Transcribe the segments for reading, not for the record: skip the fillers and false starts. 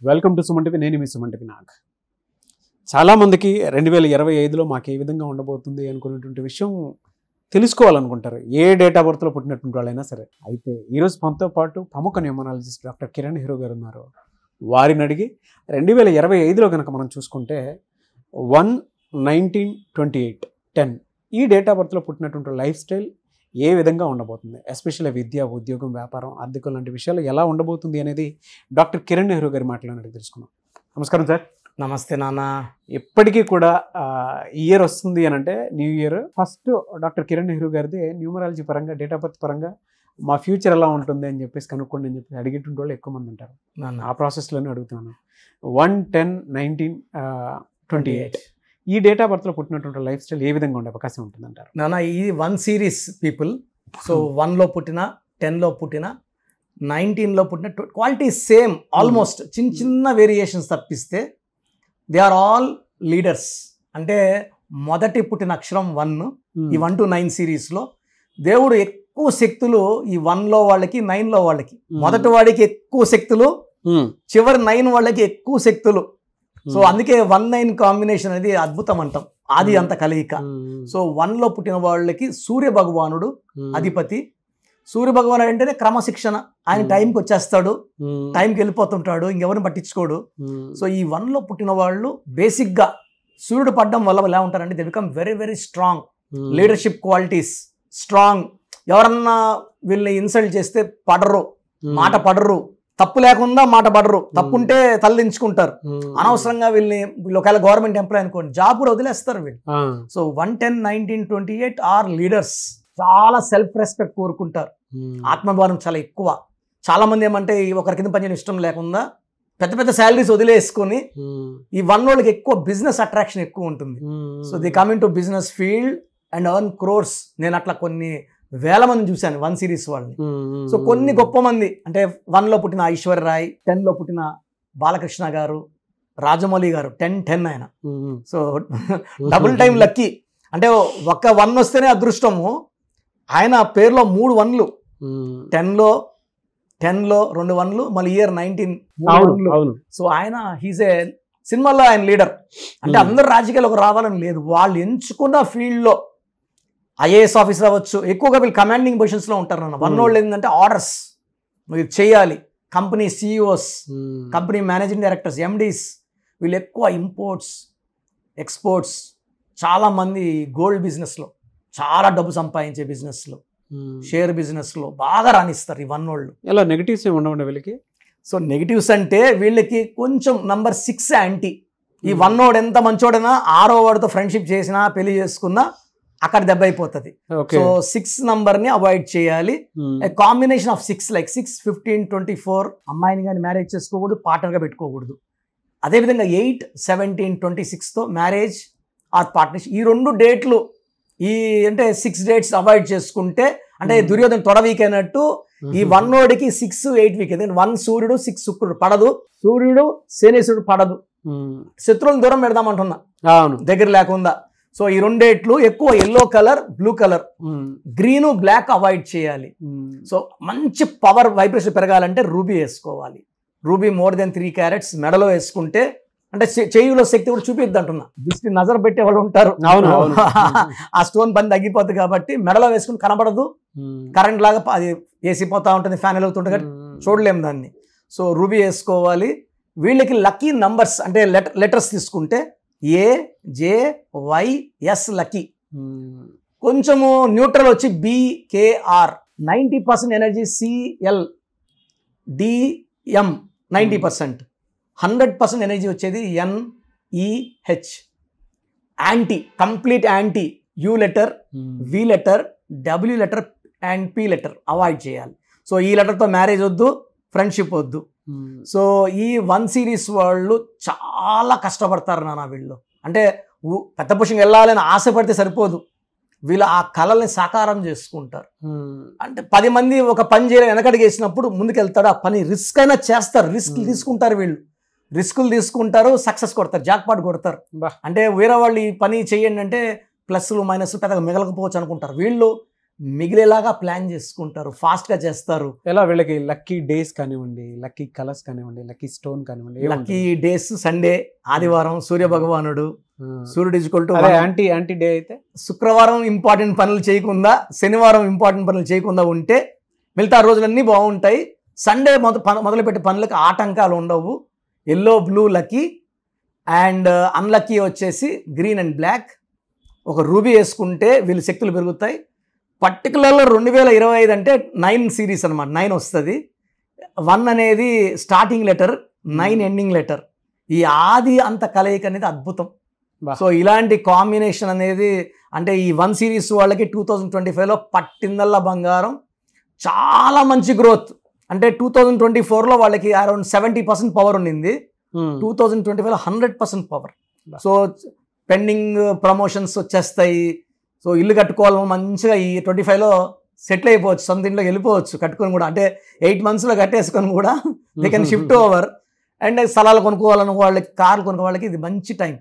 Welcome to Suman TV. నేను మీ Suman TV Nag. చాలామందికి 2025లో మాకు ఏ విధంగా ఉండబోతుంది అనుకునేటువంటి విషయం తెలుసుకోవాలనుకుంటారు, ఏ డేట్ ఆఫ్ బర్త్లో పుట్టినటువంటి వాళ్ళైనా సరే. అయితే ఈరోజు మనతో పాటు ప్రముఖ న్యూమరాలజిస్ట్ డాక్టర్ కిరణ్ హీరో గారు ఉన్నారు. వారిని అడిగి 2025లో కనుక మనం చూసుకుంటే 1/19/28 ఈ డేట్ ఆఫ్ బర్త్లో పుట్టినటువంటి లైఫ్ స్టైల్ ఏ విధంగా ఉండబోతుంది, ఎస్పెషల్లీ విద్య, ఉద్యోగం, వ్యాపారం, ఆర్థికం లాంటి విషయాలు ఎలా ఉండబోతుంది అనేది డాక్టర్ కిరణ్ నెహ్రూ గారి మాట్లాడి తెలుసుకున్నాం. నమస్కారం సార్. నమస్తే నాన్న. ఎప్పటికీ కూడా ఇయర్ వస్తుంది అని అంటే new year first doctor Kiran Nehru గారిది న్యూమరాలజీ పరంగా, డేట్ ఆఫ్ బర్త్ పరంగా మా ఫ్యూచర్ ఎలా ఉంటుంది అని చెప్పేసి కనుక్కోండి అని చెప్పి అడిగేటువంటి వాళ్ళు ఎక్కువ మంది ఉంటారు. ఆ ప్రాసెస్లోనే అడుగుతున్నాను. 1/10/19/28 ఈ డేట్ ఆఫ్ బర్త్లో పుట్టినటువంటి లైఫ్ స్టైల్ ఏ విధంగా ఉండే అవకాశం ఉంటుంది అంటారు? నాన్న, ఈ 1 సిరీస్ పీపుల్. సో 1లో పుట్టిన, 10లో పుట్టిన, 19లో పుట్టిన క్వాలిటీ సేమ్ ఆల్మోస్ట్. చిన్న వేరియేషన్స్ తప్పిస్తే దే ఆర్ ఆల్ లీడర్స్. అంటే మొదటి పుట్టిన అక్షరం 1, ఈ 1 to 9 సిరీస్లో దేవుడు ఎక్కువ శక్తులు ఈ 1లో వాళ్ళకి, 9లో వాళ్ళకి. మొదటి వాడికి ఎక్కువ శక్తులు, చివరి 9 వాళ్ళకి ఎక్కువ శక్తులు. సో అందుకే 1-9 కాంబినేషన్ అనేది అద్భుతం అంటాం, ఆది అంత కలయిక. సో 1లో పుట్టిన వాళ్ళకి సూర్య భగవానుడు అధిపతి. సూర్య భగవానుడు అంటేనే క్రమశిక్షణ. ఆయన టైంకి వచ్చేస్తాడు, టైంకి వెళ్ళిపోతుంటాడు, ఇంకెవరిని పట్టించుకోడు. సో ఈ 1లో పుట్టిన వాళ్ళు బేసిక్గా సూర్యుడు పడడం వల్ల ఎలా ఉంటారంటే they become very very strong. Leadership qualities strong. ఎవరన్నా వీళ్ళని ఇన్సల్ట్ చేస్తే పడరు, మాట పడరు. తప్పు లేకుండా మాట పడరు, తప్పుంటే తలదించుకుంటారు. అనవసరంగా వీళ్ళు ఒకవేళ గవర్నమెంట్ ఎంప్లాయ్ అనుకోండి, జాబ్ కూడా వదిలేస్తారు వీళ్ళు. So 1-10-19-28 are leaders. చాలా సెల్ఫ్ రెస్పెక్ట్ కోరుకుంటారు, ఆత్మభావం చాలా ఎక్కువ. చాలా మంది ఏమంటే ఒకరి కింద పనిచేయడం ఇష్టం లేకుండా పెద్ద పెద్ద శాలరీస్ వదిలేసుకొని, ఈ 1 వాళ్ళకి ఎక్కువ బిజినెస్ అట్రాక్షన్ ఎక్కువ ఉంటుంది. So they coming to business field and earn crores. నేను అట్లా కొన్ని వేల మంది చూశాను 1 సిరీస్ వాళ్ళని. సో కొన్ని గొప్ప మంది అంటే 1లో పుట్టిన ఐశ్వర్య రాయ్, 10లో పుట్టిన బాలకృష్ణ గారు, రాజమౌళి గారు 10-10 ఆయన. So double time lucky. అంటే ఒక్క 1 వస్తేనే అదృష్టము. ఆయన పేరులో 3 1లు, 10లో 2 1లు, మళ్ళీ ఇయర్ 19 3 1లు. సో ఆయన హీజ్ ఏ సినిమాలో ఆయన లీడర్. అంటే అందరు రాజకీయాలకు రావాలని లేదు, వాళ్ళు ఎంచుకున్న ఫీల్డ్లో ఐఏఎస్ ఆఫీసర్ అవ్వచ్చు. ఎక్కువగా వీళ్ళు కమాండింగ్ పొజిషన్స్లో ఉంటారు నాన్న. 1 వాళ్ళు ఏంటంటే ఆర్డర్స్ మీరు చేయాలి. Company CEOs, company managing directors, MDs, వీళ్ళు ఎక్కువ ఇంపోర్ట్స్, ఎక్స్పోర్ట్స్, చాలామంది గోల్డ్ బిజినెస్లో చాలా డబ్బు సంపాదించే బిజినెస్లో, షేర్ బిజినెస్లో బాగా రాణిస్తారు ఈ 1 వాళ్ళు. ఎలా నెగిటివ్స్ ఏమి ఉండవండి వీళ్ళకి? సో నెగిటివ్స్ అంటే వీళ్ళకి కొంచెం నంబర్ 6 యాంటీ. ఈ 1 వాడు ఎంత మంచోడైనా 6వ వాడితో ఫ్రెండ్షిప్ చేసినా, పెళ్లి చేసుకున్నా అక్కడ దెబ్బ అయిపోతుంది. సో 6 నంబర్ని అవాయిడ్ చేయాలి. కాంబినేషన్ ఆఫ్ 6 లైక్ 6, 15, 24 అమ్మాయిని కానీ మ్యారేజ్ చేసుకోకూడదు, పార్ట్నర్గా పెట్టుకోకూడదు. అదేవిధంగా 8, 17, 26తో మ్యారేజ్ ఆర్ పార్ట్నర్షిప్. ఈ 2 డేట్లు, ఈ అంటే 6 డేట్స్ అవాయిడ్ చేసుకుంటే, అంటే దుర్యోధన తొడ వీక్ అయినట్టు ఈ 1 వాడికి 6, 8 వీక్. 1 సూర్యుడు, 6 శుక్రుడు పడదు, సూర్యుడు శనేశ్వరుడు పడదు. శత్రువులను దూరం పెడదామంటున్నా, దగ్గర లేకుండా. సో ఈ 2 డేట్లు ఎక్కువ yellow colour, blue colour, green, black avoid చేయాలి. సో మంచి పవర్ వైబ్రేషన్ పెరగాలంటే రూబీ వేసుకోవాలి. రూబీ మోర్ దెన్ 3 క్యారెట్స్ మెడలో వేసుకుంటే, అంటే చేయులో శక్తి కూడా చూపిద్ది అంటున్నా. దిష్టి నజర్ పెట్టే వాళ్ళు ఉంటారు, ఆ స్టోన్ పని తగ్గిపోద్ది కాబట్టి మెడలో వేసుకుని కనబడదు. కరెంట్ లాగా అది వేసిపోతా ఉంటుంది, ఫ్యాన్ వెలుగుతుంటుంది కాబట్టి చూడలేము దాన్ని. సో రూబీ వేసుకోవాలి. వీళ్ళకి లక్కీ నంబర్స్ అంటే లెటర్స్ తీసుకుంటే AJYS లక్కీ. కొంచెము న్యూట్రల్ వచ్చి BKR, 90% energy CL, DM 90%, 100% energy వచ్చేది NEH. Anti, complete anti, U letter, V letter, W letter and P letter avoid చేయాలి. సో ఈ లెటర్తో మ్యారేజ్ వద్దు, ఫ్రెండ్షిప్ వద్దు. సో ఈ 1 సిరీస్ వాళ్ళు చాలా కష్టపడతారు నాన్న. వీళ్ళు అంటే పెద్ద పొజిషన్కి వెళ్ళాలని ఆశపడితే సరిపోదు, వీళ్ళు ఆ కళల్ని సాకారం చేసుకుంటారు. అంటే 10 మంది ఒక పని చేయాలి వెనకడికి వేసినప్పుడు ముందుకెళ్తాడు, ఆ పని రిస్క్ అయినా చేస్తారు, రిస్క్ తీసుకుంటారు. వీళ్ళు రిస్కులు తీసుకుంటారు, సక్సెస్ కొడతారు, జాక్పాట్ కొడతారు. అంటే వేరే వాళ్ళు ఈ పని చేయండి అంటే ప్లస్లు మైనస్లు పెద్దగా మిగలకపోవచ్చు అనుకుంటారు. వీళ్ళు మిగిలేలాగా ప్లాన్ చేసుకుంటారు, ఫాస్ట్గా చేస్తారు. ఎలా వీళ్ళకి లక్కీ డేస్ కానివ్వండి, లక్కీ కలర్స్ కానివ్వండి, లక్కీ స్టోన్ కానివ్వండి, లక్కీ డేస్ సండే, ఆదివారం సూర్య భగవానుడు, సూర్యుడు ఈక్వల్ టు యాంటీ డే అయితే శుక్రవారం ఇంపార్టెంట్ పనులు చేయకుండా, శనివారం ఇంపార్టెంట్ పనులు చేయకుండా ఉంటే మిగతా రోజులన్నీ బాగుంటాయి. సండే మొదలుపెట్టే పనులకు ఆటంకాలు ఉండవు. Yellow blue lucky and unlucky వచ్చేసి గ్రీన్ అండ్ బ్లాక్. ఒక రూబీ వేసుకుంటే వీళ్ళ శక్తులు పెరుగుతాయి. పర్టికులర్గా 2025 అంటే 9 సిరీస్ అనమాట. 9 వస్తుంది. 1 అనేది స్టార్టింగ్ లెటర్, 9 ఎండింగ్ లెటర్. ఈ ఆది అంత కలయిక అనేది అద్భుతం. సో ఇలాంటి కాంబినేషన్ అనేది అంటే ఈ 1 సిరీస్ వాళ్ళకి 2025లో పట్టిందల్లా బంగారం. చాలా మంచి గ్రోత్. అంటే 2024లో వాళ్ళకి అరౌండ్ 70% పవర్ ఉండింది. 2025లో 100% పవర్. సో పెండింగ్ ప్రమోషన్స్ వచ్చేస్తాయి. సో ఇల్లు కట్టుకోవాలి మంచిగా ఈ 25లో సెటిల్ అయిపోవచ్చు, సొంత ఇంట్లోకి వెళ్ళిపోవచ్చు కట్టుకొని కూడా. అంటే 8 monthsలో కట్టేసుకొని కూడా they can shift over. And స్థలాలు కొనుక్కోవాలని వాళ్ళకి, కార్లు కొనుక్కో వాళ్ళకి ఇది మంచి time.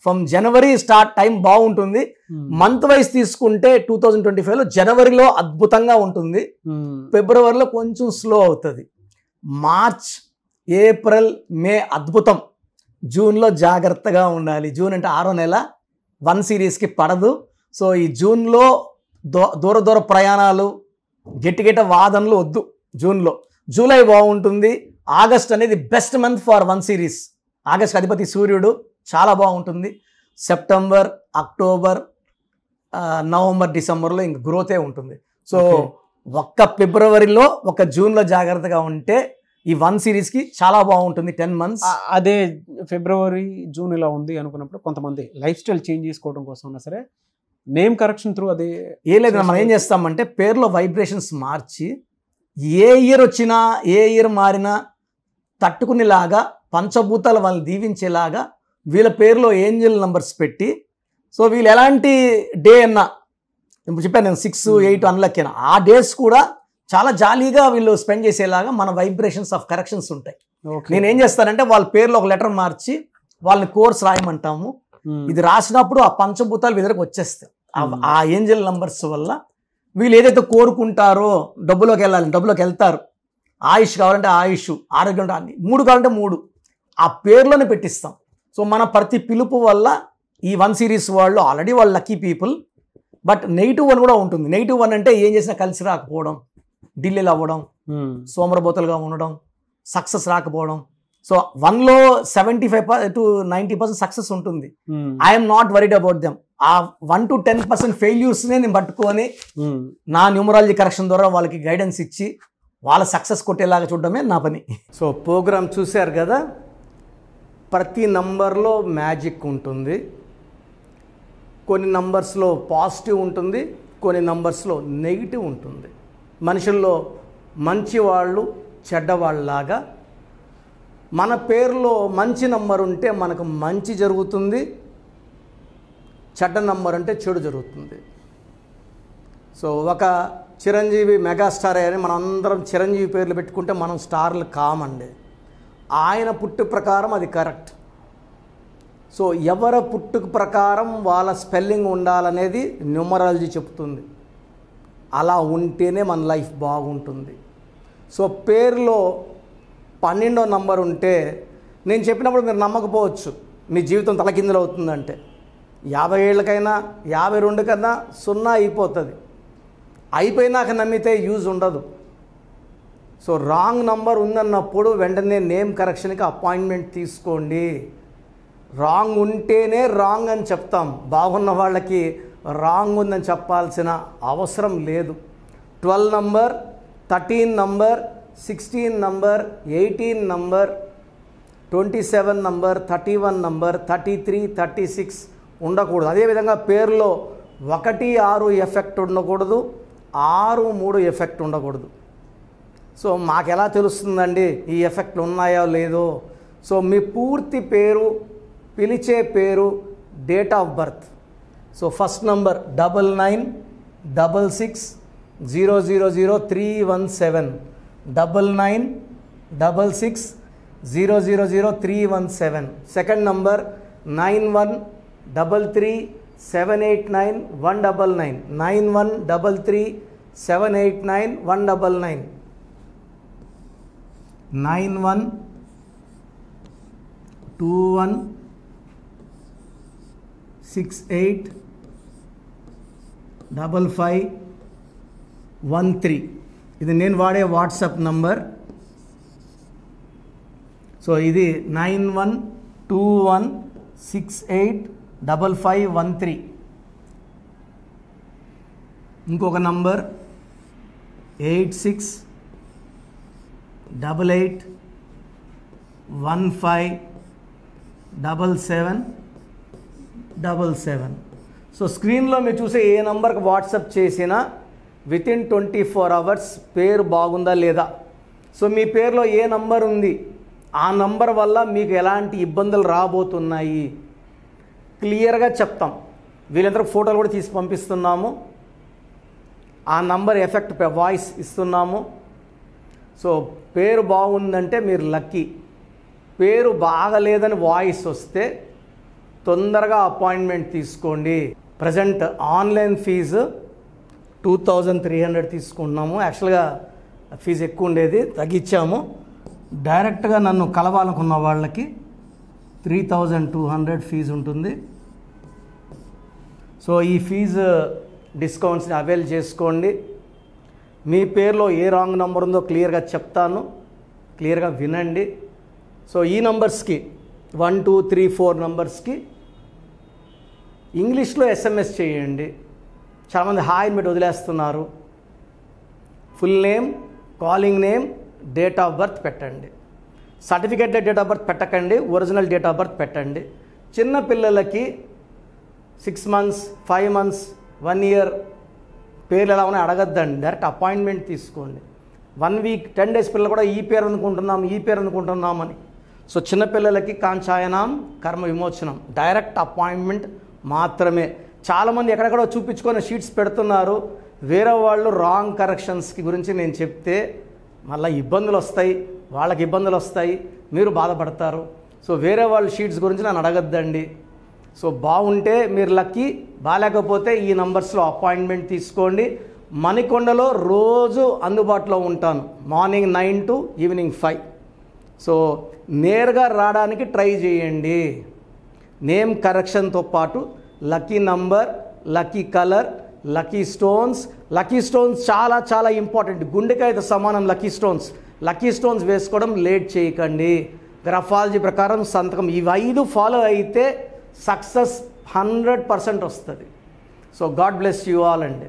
From January start time బాగుంటుంది. మంత్ వైజ్ తీసుకుంటే 2025లో జనవరిలో అద్భుతంగా ఉంటుంది, ఫిబ్రవరిలో కొంచెం స్లో అవుతుంది, మార్చ్, ఏప్రిల్, మే అద్భుతం, జూన్లో జాగ్రత్తగా ఉండాలి. జూన్ అంటే 6వ నెల, 1 సిరీస్కి పడదు. సో ఈ జూన్లో దూర ప్రయాణాలు, గెట్టిగెట్ట వాదనలు వద్దు జూన్లో. జూలై బాగుంటుంది. ఆగస్ట్ అనేది best month for 1 series. August అధిపతి సూర్యుడు, చాలా బాగుంటుంది. సెప్టెంబర్, అక్టోబర్, నవంబర్, డిసెంబర్లో ఇంక గ్రోతే ఉంటుంది. సో ఒక్క ఫిబ్రవరిలో, ఒక జూన్లో జాగ్రత్తగా ఉంటే ఈ 1 సిరీస్కి చాలా బాగుంటుంది. 10 months. అదే ఫిబ్రవరి, జూన్ ఇలా ఉంది అనుకున్నప్పుడు కొంతమంది లైఫ్ స్టైల్ చేంజ్ చేసుకోవడం కోసం ఉన్నా సరే నేమ్ కరెక్షన్ త్రూ అదే ఏ లేదు. మనం ఏం చేస్తామంటే పేర్లో వైబ్రేషన్స్ మార్చి ఏ ఇయర్ వచ్చినా, ఏ ఇయర్ మారినా తట్టుకునేలాగా, పంచభూతాలు వాళ్ళని దీవించేలాగా వీళ్ళ పేరులో ఏంజల్ నంబర్స్ పెట్టి, సో వీళ్ళు ఎలాంటి డే అన్నా, ఇప్పుడు చెప్పాను నేను 6, 8 అన్లక్కీ అయినా, ఆ డేస్ కూడా చాలా జాలీగా వీళ్ళు స్పెండ్ చేసేలాగా మన వైబ్రేషన్స్ ఆఫ్ కరెక్షన్స్ ఉంటాయి. నేను ఏం చేస్తానంటే వాళ్ళ పేర్లో ఒక లెటర్ మార్చి వాళ్ళని కోర్స్ రాయమంటాము. ఇది రాసినప్పుడు ఆ పంచభూతాలు వీళ్ళకి వచ్చేస్తాయి. ఆ ఏంజల్ నంబర్స్ వల్ల వీళ్ళు ఏదైతే కోరుకుంటారో, డబ్బులోకి వెళ్ళాలి, డబ్బులోకి వెళ్తారు, ఆయుష్ కావాలంటే ఆయుష్, ఆరోగ్యం అంటే 3 కావాలంటే 3 ఆ పేర్లోనే పెట్టిస్తాం. సో మన ప్రతి పిలుపు వల్ల ఈ 1 సిరీస్ వాళ్ళు ఆల్రెడీ వాళ్ళు లక్కీ పీపుల్. బట్ -1 కూడా ఉంటుంది. -1 అంటే ఏం చేసినా కలిసి రాకపోవడం, ఢిల్లీలో అవ్వడం, సోమరబోతలుగా ఉండడం, సక్సెస్ రాకపోవడం. సో 1లో 75 to 90% సక్సెస్ ఉంటుంది. I'm not worried about them. ఆ 1 to 10% ఫెయిల్యూర్స్నే నేను పట్టుకొని నా న్యూమరాలజీ కరెక్షన్ ద్వారా వాళ్ళకి గైడెన్స్ ఇచ్చి వాళ్ళ సక్సెస్ కొట్టేలాగా చూడడమే నా పని. సో ప్రోగ్రామ్ చూశారు కదా, ప్రతి నంబర్లో మ్యాజిక్ ఉంటుంది. కొన్ని నంబర్స్లో పాజిటివ్ ఉంటుంది, కొన్ని నంబర్స్లో నెగిటివ్ ఉంటుంది. మనుషుల్లో మంచి వాళ్ళు, చెడ్డవాళ్ళలాగా మన పేరులో మంచి నంబర్ ఉంటే మనకు మంచి జరుగుతుంది, చెడ్డ నంబర్ అంటే చెడు జరుగుతుంది. సో ఒక చిరంజీవి మెగాస్టార్ అని మనం అందరం చిరంజీవి పేర్లు పెట్టుకుంటే మనం స్టార్లు కామండి. ఆయన పుట్టు ప్రకారం అది కరెక్ట్. సో ఎవరి పుట్టుక ప్రకారం వాళ్ళ స్పెల్లింగ్ ఉండాలనేది న్యూమరాలజీ చెప్తుంది. అలా ఉంటేనే మన లైఫ్ బాగుంటుంది. సో పేరులో 12వ నంబర్ ఉంటే నేను చెప్పినప్పుడు మీరు నమ్మకపోవచ్చు, మీ జీవితం తలకిందులు అవుతుందంటే. 50 ఏళ్ళకైనా 52 కన్నా 0 అయిపోతుంది. అయిపోయినాక నమ్మితే యూజ్ ఉండదు. సో రాంగ్ నంబర్ ఉందన్నప్పుడు వెంటనే నేమ్ కరెక్షన్కి అపాయింట్మెంట్ తీసుకోండి. రాంగ్ ఉంటేనే రాంగ్ అని చెప్తాం. బాగున్న వాళ్ళకి రాంగ్ ఉందని చెప్పాల్సిన అవసరం లేదు. 12 number, 13 number, 16 number, 18 number, 27 number, 31 number, 33, 36 ఉండకూడదు. అదేవిధంగా పేరులో 1, 6 ఎఫెక్ట్ ఉండకూడదు, 6, 3 ఎఫెక్ట్ ఉండకూడదు. సో మాకు ఎలా తెలుస్తుందండి ఈ ఎఫెక్ట్లు ఉన్నాయో లేదో? సో మీ పూర్తి పేరు, పిలిచే పేరు, date of birth. So first number 9966000317, 9966000317. Second number 9133789199, 9133 789-199 9121685513. ఇది నేను వాడే వాట్సాప్ నంబర్. సో ఇది 9121685513. ఇంకొక నంబర్ 8688157777. సో స్క్రీన్లో మీరు చూసే ఏ నంబర్కి వాట్సాప్ చేసినా వితిన్ 24 hours పేరు బాగుందా లేదా, సో మీ పేరులో ఏ నంబర్ ఉంది, ఆ నంబర్ వల్ల మీకు ఎలాంటి ఇబ్బందులు రాబోతున్నాయి క్లియర్గా చెప్తాం. వీళ్ళందరూ ఫోటోలు కూడా తీసి పంపిస్తున్నాము. ఆ నంబర్ ఎఫెక్ట్ వాయిస్ ఇస్తున్నాము. సో పేరు బాగుందంటే మీరు లక్కీ. పేరు బాగలేదని వాయిస్ వస్తే తొందరగా అపాయింట్మెంట్ తీసుకోండి. ప్రజెంట్ ఆన్లైన్ ఫీజు 2300 తీసుకుంటున్నాము. యాక్చువల్గా ఫీజు ఎక్కువ ఉండేది, తగ్గించాము. డైరెక్ట్గా నన్ను కలవాలనుకున్న వాళ్ళకి 3200 ఫీజు ఉంటుంది. సో ఈ ఫీజు డిస్కౌంట్స్ని అవైల్ చేసుకోండి. మీ పేరులో ఏ రాంగ్ నెంబర్ ఉందో క్లియర్గా చెప్తాను, క్లియర్గా వినండి. సో ఈ నంబర్స్కి 1 2 3 4 నంబర్స్కి ఇంగ్లీష్లో ఎస్ఎంఎస్ చేయండి. చాలామంది హాయ్ పెట్టి వదిలేస్తున్నారు. Full name, calling name, date of birth పెట్టండి. సర్టిఫికేట్ డేట్ ఆఫ్ బర్త్ పెట్టకండి, ఒరిజినల్ డేట్ ఆఫ్ బర్త్ పెట్టండి. చిన్న పిల్లలకి 6 months 5 months 1 year పేర్లు ఎలా ఉన్నాయి అడగద్దండి, డైరెక్ట్ అపాయింట్మెంట్ తీసుకోండి. 1 week 10 days పిల్లలు కూడా ఈ పేరు అనుకుంటున్నామని. సో చిన్నపిల్లలకి కాంచాయనం కర్మ విమోచనం, డైరెక్ట్ అపాయింట్మెంట్ మాత్రమే. చాలామంది ఎక్కడెక్కడో చూపించుకొని షీట్స్ పెడుతున్నారు. వేరే వాళ్ళు రాంగ్ కరెక్షన్స్కి గురించి నేను చెప్తే మళ్ళీ ఇబ్బందులు వస్తాయి, వాళ్ళకి ఇబ్బందులు వస్తాయి, మీరు బాధపడతారు. సో వేరే వాళ్ళ షీట్స్ గురించి నన్ను అడగద్దండి. సో బాగుంటే మీరు లక్కీ, బాగాలేకపోతే ఈ నంబర్స్లో అపాయింట్మెంట్ తీసుకోండి. మణికొండలో రోజు అందుబాటులో ఉంటాను, మార్నింగ్ 9 to ఈవినింగ్ 5. సో నేరుగా రావడానికి ట్రై చేయండి. నేమ్ కరెక్షన్తో పాటు lucky number, lucky colour, lucky stones చాలా చాలా ఇంపార్టెంట్. గుండెకాయతో సమానం లక్కీ స్టోన్స్ వేసుకోవడం లేట్ చేయకండి. గ్రఫాలజీ ప్రకారం సంతకం, ఇవి 5 ఫాలో అయితే సక్సెస్ 100% వస్తుంది. So God bless you all అండి.